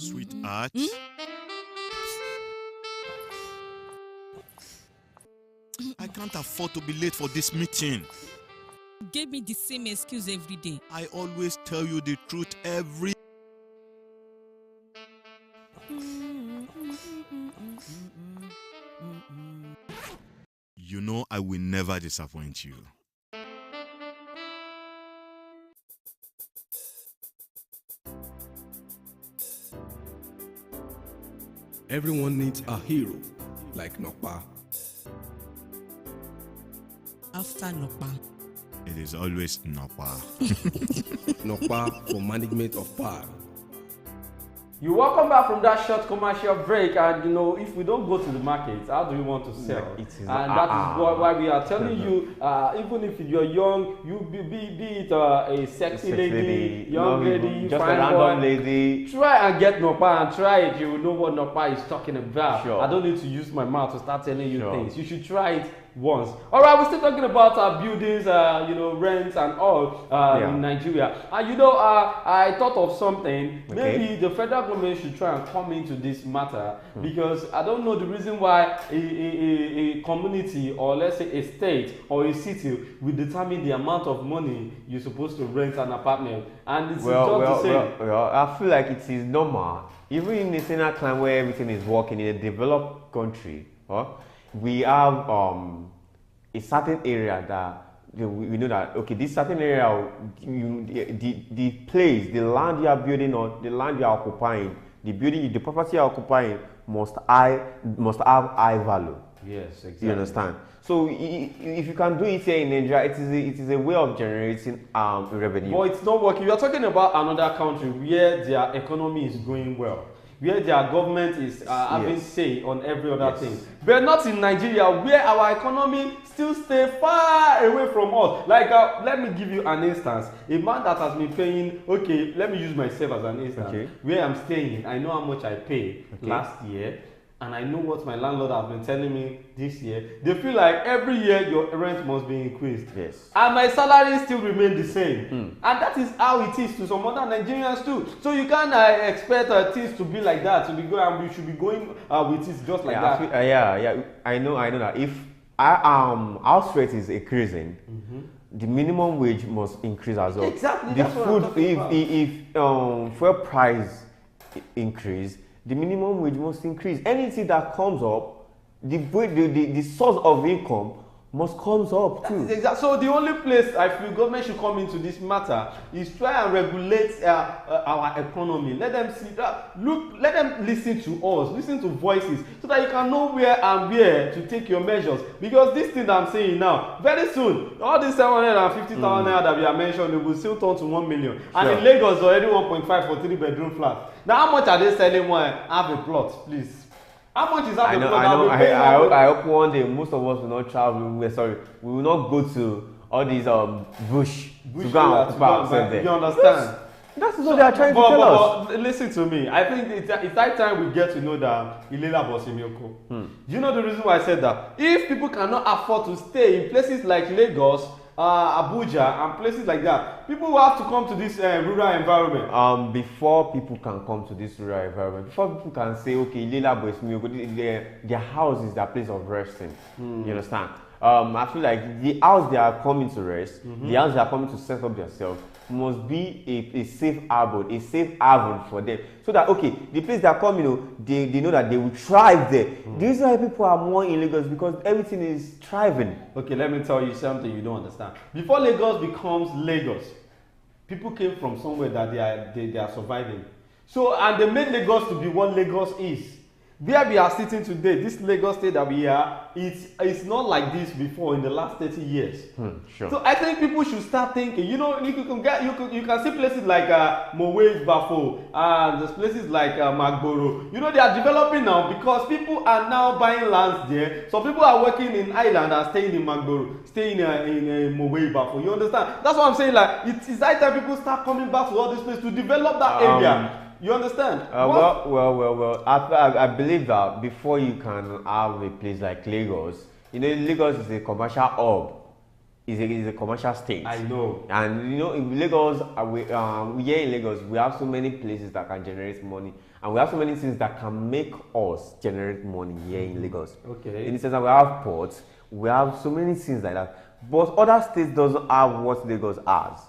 Sweetheart. I can't afford to be late for this meeting. Give me the same excuse every day. I always tell you the truth every... You know I will never disappoint you. Everyone needs a hero, like Nokpa. After Nokpa. It is always Napa. Nokpa for management of power. You welcome back from that short commercial break, and you know, if we don't go to the market, how do we want to sell? No, it is, and that is why we are telling you, even if you're young, you be it a sexy lady, young lady, just a fine random boy, lady. try and get Nokpa and try it. You will know what Nokpa is talking about. Sure. I don't need to use my mouth to start telling you things. You should try it once. All right, we're still talking about buildings, you know, rents and all in Nigeria. And you know, I thought of something. Okay. Maybe the federal government should try and come into this matter because I don't know the reason why a community, or let's say a state or a city, will determine the amount of money you're supposed to rent an apartment. And it's just the same. I feel like it is normal. Even in a single time where everything is working in a developed country, we have a certain area that we know that, okay, this certain area, the place, the land you are building on, the land you are occupying, the property you are occupying must have high value. Yes, exactly. You understand? So if you can do it here in Nigeria, it is a way of generating revenue. But it's not working. We are talking about another country where their economy is going well, where their government is having say on every other thing. But not in Nigeria, where our economy still stay far away from us. Like, let me give you an instance. A man that has been paying, okay, let me use myself as an instance. Where I'm staying, I know how much I paid last year, and I know what my landlord has been telling me this year. They feel like every year your rent must be increased. Yes. And my salary still remain the same. And that is how it is to some other Nigerians too. So you can't expect things to be like that. To be going, and we should be going with it just like that. I know that if house rate is increasing, the minimum wage must increase as well. Exactly. The that's what food, I'm talking about. if fuel price increase, the minimum wage must increase. Anything that comes up, the source of income must comes up too. So the only place I feel government should come into this matter is try and regulate our economy. Let them see that. Look, let them listen to us, listen to voices, so that you can know where and where to take your measures. Because this thing that I'm saying now, very soon, all these 750,000 naira that we are mentioning, they will still turn to 1 million. And in Lagos, already 1.5 for 3-bedroom flat. Now, how much are they selling one? Have a plot, please. How much is that? I hope one day most of us will not travel. We will not go to all these bush to go and occupy ourselves there. You understand? That's what they are trying to tell us. But listen to me. I think it's that time we get to know that Ilela Bosimioko. Do you know the reason why I said that? If people cannot afford to stay in places like Lagos, Abuja, and places like that, people will have to come to this rural environment. Before people can come to this rural environment, before people can say, okay, Ilela Bosimioko, their house is their place of resting. You understand? I feel like the house they are coming to rest, the house they are coming to set up themselves, must be a safe haven for them, so that, okay, the place they are coming, they know that they will thrive there. The reason why people are more in Lagos because everything is thriving. Okay, let me tell you something you don't understand. Before Lagos becomes Lagos, people came from somewhere that they are surviving. So, and they made Lagos to be what Lagos is. Where we are sitting today, this Lagos state that we are, it's not like this before in the last 30 years. Sure. So I think people should start thinking. You know, you can see places like Mowe, Bafo, and there's places like Magboro. You know, they are developing now because people are now buying lands there. So people are working in Island and staying in Magboro, staying in Mowe, Bafo. You understand? That's what I'm saying. Like, it's high time people start coming back to all these places to develop that area. You understand? Well. I believe that before you can have a place like Lagos, you know, Lagos is a commercial hub. is a commercial state. I know. And you know, in Lagos, here in Lagos, we have so many places that can generate money, and we have so many things that can make us generate money here in Lagos. Okay. In the sense that we have ports, we have so many things like that. But other states doesn't have what Lagos has.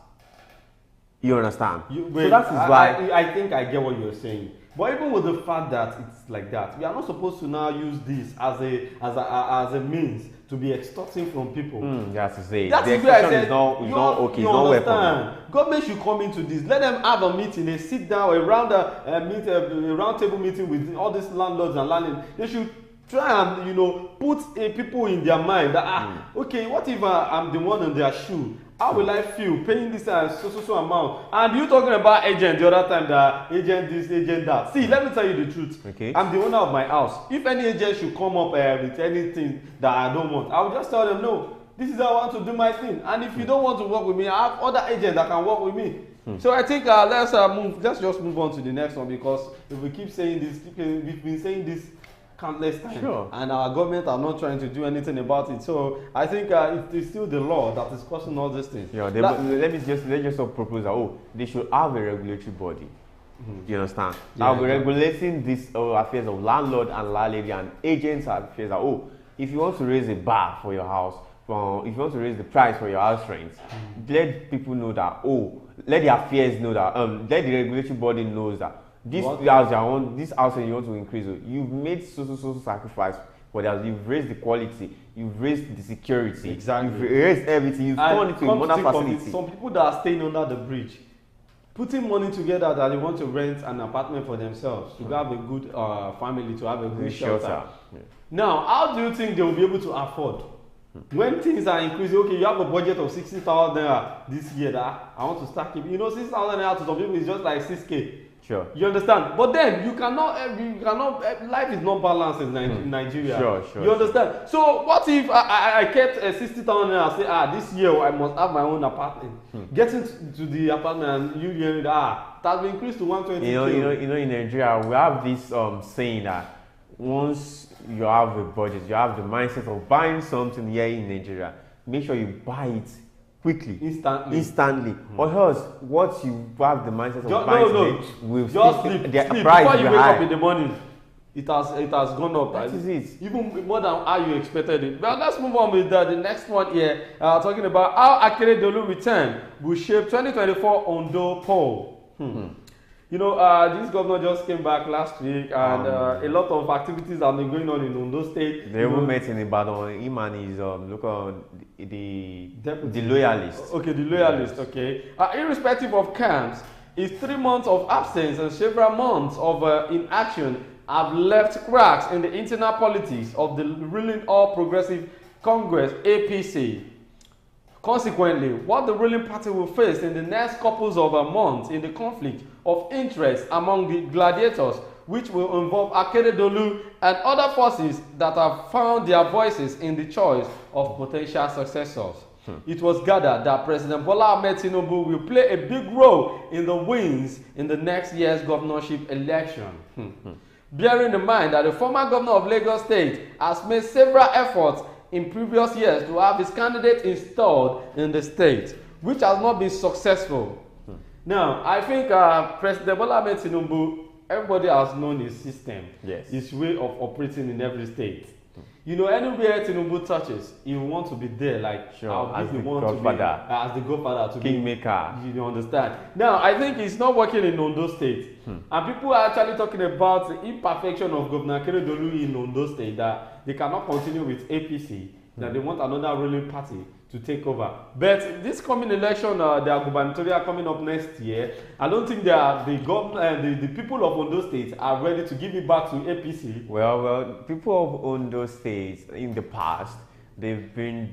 You understand? Wait, so that is why I think I get what you're saying. But even with the fact that it's like that, we are not supposed to now use this as a means to be extorting from people. that's to say. That the is where I extortion said, is not okay. It's you not welcome. understand. Government should come into this. Let them have a meeting. They sit down around a round table meeting with all these landlords and landlords. They should try and put people in their mind that okay, what if I'm the one in their shoe? How will I feel paying this so amount? And you talking about agent the other time, that agent this, agent that. See, let me tell you the truth. Okay. I'm the owner of my house. If any agent should come up with anything that I don't want, I will just tell them, no, this is how I want to do my thing. And if you don't want to work with me, I have other agents that can work with me. So I think let's just move on to the next one, because if we keep saying this, we've been saying this countless times, and our government are not trying to do anything about it. So I think it is still the law that is causing all these things. Yeah, let's just propose that they should have a regulatory body. You understand? Now we're regulating these affairs of landlord and landlady and agents affairs. That if you want to raise a bar for your house, if you want to raise the price for your house rent, let people know that. Let the affairs know that. Let the regulatory body knows that. This house you want to increase, you've made so sacrifice for that. You've raised the quality, you've raised the security, exactly. You've raised everything, you've turned it to a modern facility. Some people that are staying under the bridge, putting money together that they want to rent an apartment for themselves, to have a good family, to have a good shelter. Yeah. Now, how do you think they will be able to afford? When things are increasing, okay, you have a budget of 60,000 naira this year that I want to start keeping. 60,000 naira to some people is just like 6K. Sure. You understand? But then you cannot life is not balanced in Nigeria. Sure. You understand? So what if I kept 60,000 and say, this year I must have my own apartment. Getting to the apartment and you hear that has been increased to 120. In Nigeria we have this saying that once you have a budget, you have the mindset of buying something here in Nigeria, make sure you buy it quickly, instantly. Or else, what you have the mindset of buying today will just sleep. Before you wake up in the morning, it has gone up. That is it. Even more than how you expected it. But let's move on with the next one here. Talking about how Akeredolu return will shape 2024 Ondo poll. This governor just came back last week, and a lot of activities have been going on in Ondo State. They even met in Ibadan. Him and his the loyalist. Okay, the loyalist. Okay. Irrespective of camps, his 3 months of absence and several months of inaction have left cracks in the internal politics of the ruling All Progressive Congress (APC). Consequently, what the ruling party will face in the next couple of months in the conflict of interest among the gladiators, which will involve Akeredolu and other forces that have found their voices in the choice of potential successors. It was gathered that President Bola Ahmed Tinubu will play a big role in the wins in the next year's governorship election. Bearing in mind that the former governor of Lagos State has made several efforts in previous years to have his candidate installed in the state, which has not been successful. Now, I think President Bola Ahmed Tinubu, everybody has known his system, his way of operating in every state. Anywhere Tinubu touches, he will want to be there, like as the godfather, to kingmaker. You understand? Now, I think it's not working in Ondo State, and people are actually talking about the imperfection of Governor Akeredolu in Ondo State, that they cannot continue with APC, that they want another ruling party to take over. But this coming election, there are gubernatorial coming up next year. I don't think the people of Ondo State are ready to give it back to APC. Well, people of Ondo State in the past, they've been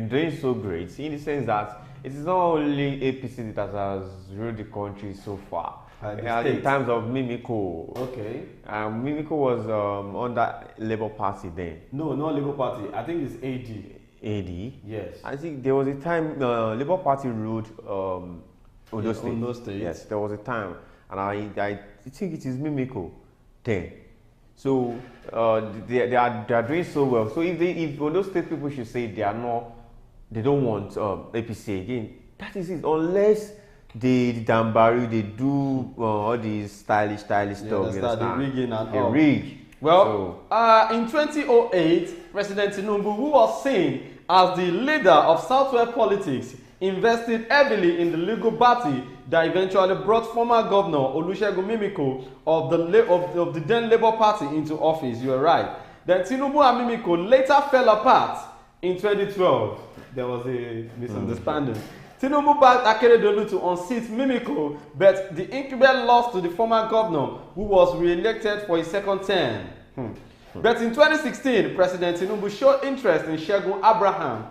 doing so great, in the sense that it is not only APC that has ruled the country so far. In times of Mimiko. Okay. Mimiko was under Labour Party then. No, not Labour Party. I think it's AD. AD? Yes. I think there was a time Labour Party ruled Ondo State. Ondo State. Yes, there was a time. And I think it is Mimiko then. So they are doing so well. So if Ondo State people should say they are not they don't want APC again. That is it. Unless they Dambari, they do all these stylish stuff. The rigging and the all. rig. Well, in 2008, President Tinubu, who was seen as the leader of Southwest politics, invested heavily in the legal party that eventually brought former governor Olusegun Mimiko of the then Labour Party into office. You are right. Then Tinubu and Mimiko later fell apart in 2012. There was a misunderstanding. Tinubu backed Akeredolu to unseat Mimiko, but the incumbent lost to the former governor, who was re-elected for his second term. But in 2016, President Tinubu showed interest in Segun Abraham,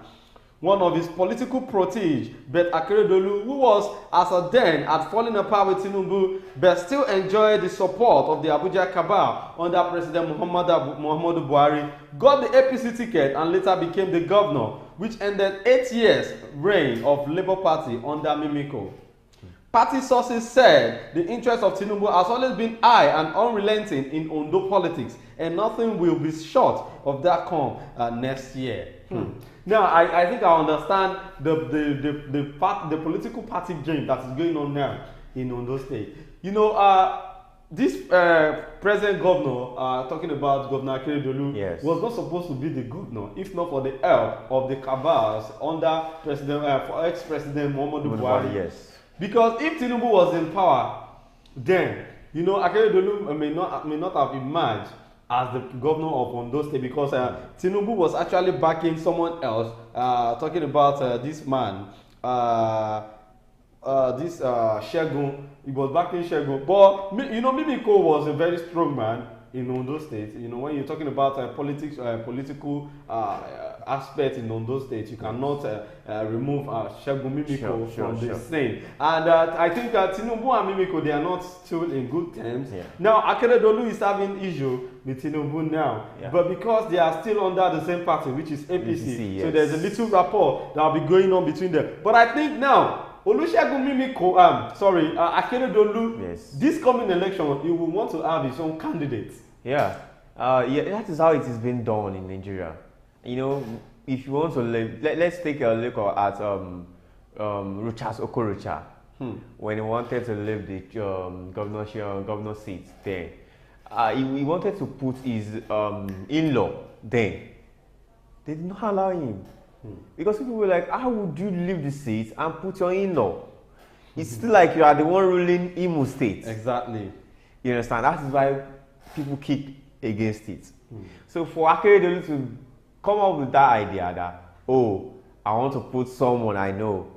one of his political proteges, but Akeredolu, who was as a then had fallen apart with Tinubu, but still enjoyed the support of the Abuja cabal under President Muhammadu Buhari, got the APC ticket and later became the governor, which ended 8 years reign of Labour Party under Mimiko. Party sources said the interest of Tinubu has always been high and unrelenting in Ondo politics, and nothing will be short of that come next year. Now, I think I understand the political party game that is going on now in Ondo State. You know, this present governor, talking about Governor Akeredolu, yes, was not supposed to be the governor if not for the help of the cabals under ex-president Muhammadu Buhari. Yes. Because if Tinubu was in power, then, you know, Akeredolu may not have emerged as the governor of Ondo State, because Tinubu was actually backing someone else, talking about this man, Segun. He was backing Segun. But, you know, Mimiko was a very strong man in Ondo State. You know, when you're talking about political aspect in Ondo State, you cannot remove Segun Mimiko from the scene. And I think Tinubu and Mimiko, they are not still in good terms. Yeah. Now, Akeredolu is having issue with Tinubu now, but because they are still under the same party, which is APC, yes, so there's a little rapport that will be going on between them. But I think now, Olusegun Mimiko, Akeredolu, yes, this coming election, he will want to have his own candidate. Yeah, that is how it is being done in Nigeria. You know, if you want to live, let's take a look at Rochas Okorocha, when he wanted to leave the governor seat there. He wanted to put his in-law there. They did not allow him. Because people were like, how would you leave the seat and put your in-law? It's still like you are the one ruling Imo State. Exactly. You understand? That is why people kick against it. So for Akeredolu to come up with that idea that, oh, I want to put someone I know,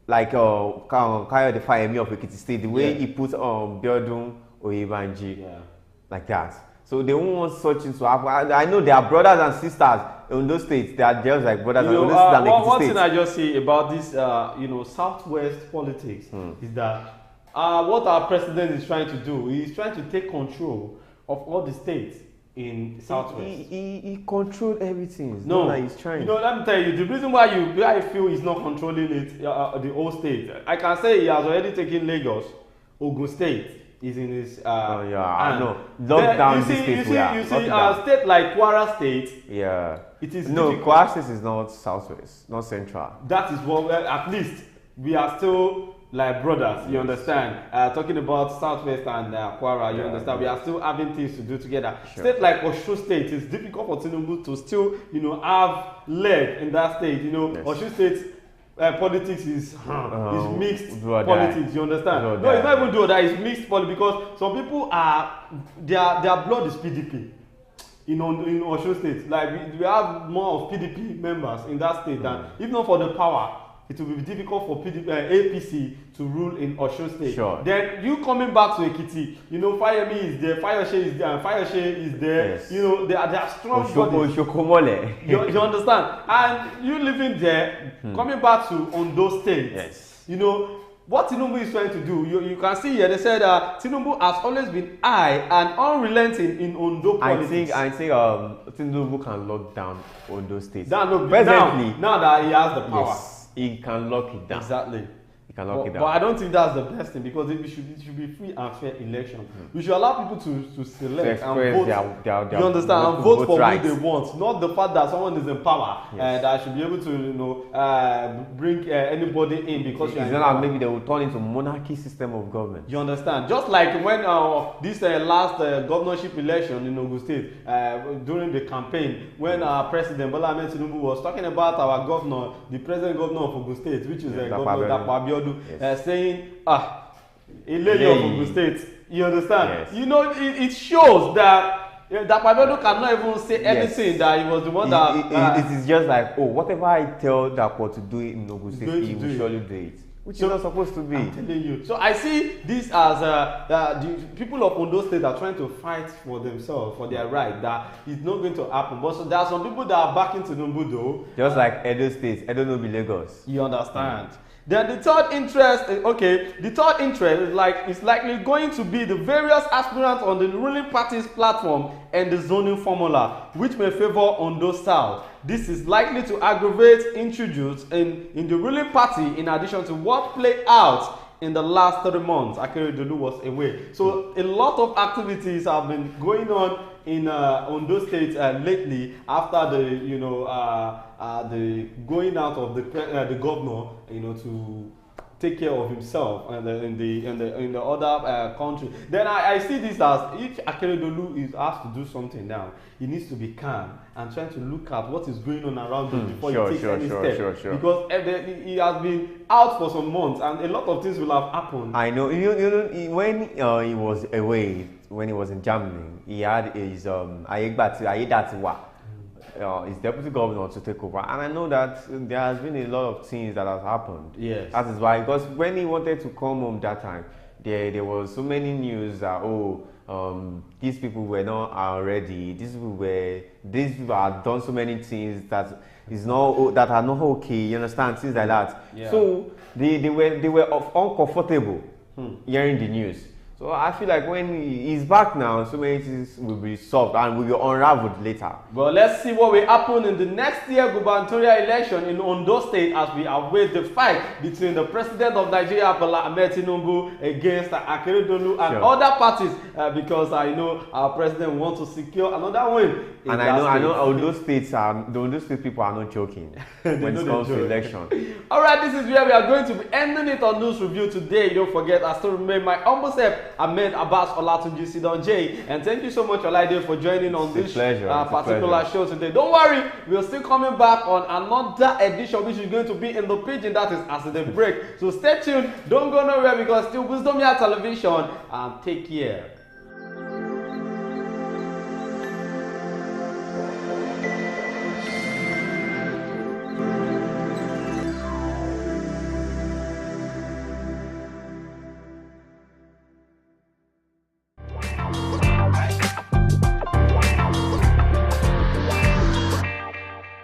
like Kayode Fayemi of Ekiti State, the way he put Biodun Oyebanji, like that. So they won't want such things to happen. I know they are brothers and sisters in those states. They are just like brothers and sisters. One thing I just see about this, you know, Southwest politics is that what our president is trying to do, he is trying to take control of all the states in Southwest. He controlled everything. It's no, not like he's trying. You know, let me tell you, the reason why I feel he's not controlling it, the whole state, I can say he has already taken Lagos, Ogun State. Is in his I know. Lockdown you see a state like Kwara State. Yeah. It is no, Kwara State is not Southwest, not Central. That is what at least we are still like brothers. You understand? Talking about Southwest and Kwara, you understand? We are still having things to do together. Sure. State like Osun State, it's difficult for Tinubu to still, you know, have leg in that state. You know, Osun State. Politics is mixed politics, you understand? No, it's not even do that, it's mixed politics, because some people are, their blood is PDP in Osun State. Like we have more of PDP members in that state than, if not for the power, it will be difficult for APC to rule in Osun State. Sure. Then you coming back to Ekiti, you know, Fayemi is there, Fayose is there, and Fayose is there. Yes. You know, they are strong bodies. You understand? And you living there, coming back to Ondo State. Yes. You know, what Tinubu is trying to do, you can see here, they said Tinubu has always been high and unrelenting in Ondo politics. I think Tinubu can lock down Ondo State. Now that he has the power. Yes. He can lock it down. Exactly. He You can lock it down. But I don't think that's the best thing, because it should be free and fair election. We should allow people to select and vote. Their You understand? And vote for rights. who they want, not the fact that someone is in power that should be able to bring anybody in because it's not like maybe they will turn into monarchy system of government. You understand? Just like when this last governorship election in Ogun State, during the campaign, when our president Bola Ahmed Tinubu was talking about our governor, the present governor of Ogun State, which is Governor Dapo Abiodun, saying, a lady of Ogun State. You understand? Yes. You know, it shows that Dapo Abiodun cannot even say anything that he was the one that. It is just like, whatever I tell Dapo to do in Ogun State, he will surely do it. Which is not supposed to be. I'm telling you. So I see this as the people of Ondo State are trying to fight for themselves, for their right. That it's not going to happen. But so there are some people that are backing Tinubu though. Just like Edo State, Edo no be Lagos. You understand? Then the third interest, the third interest is likely going to be the various aspirants on the ruling party's platform and the zoning formula, which may favor Ondo South. This is likely to aggravate introduce in the ruling party, in addition to what played out in the last 3 months. Akeredolu was away. So a lot of activities have been going on in Ondo State lately after the going out of the governor, to take care of himself and in the other country. Then I see this as if Akeredolu is asked to do something now, he needs to be calm and trying to look at what is going on around him before he takes any step. Because he has been out for some months and a lot of things will have happened. I know. When he was away, when he was in Germany, he had his Ayedatiwa, his deputy governor, to take over. And I know that there has been a lot of things that has happened. Yes. That is why, because when he wanted to come home that time, there was so many news that these people were not ready. These people have done so many things that are not okay. You understand, things like that. Yeah. So they were uncomfortable hearing the news. So I feel like when he's back now, so many things will be solved and will be unraveled later. Well, let's see what will happen in the next year gubernatorial election in Ondo State as we await the fight between the president of Nigeria, Bola Ahmed Tinubu, against Akeredolu and other parties, because I know our president wants to secure another win. And I know Ondo State people are not joking when it comes to election. All right, this is where we are going to be ending it on News Review today. Don't forget, I still remain my humble self, Ahmed Abbas Olatunji Sidon J. And thank you so much, Olaide, for joining on this particular show today. Don't worry, we're still coming back on another edition, which is going to be in the pidgin, that is as the break. So stay tuned, don't go nowhere, because still Wisdom Yard Television, and take care.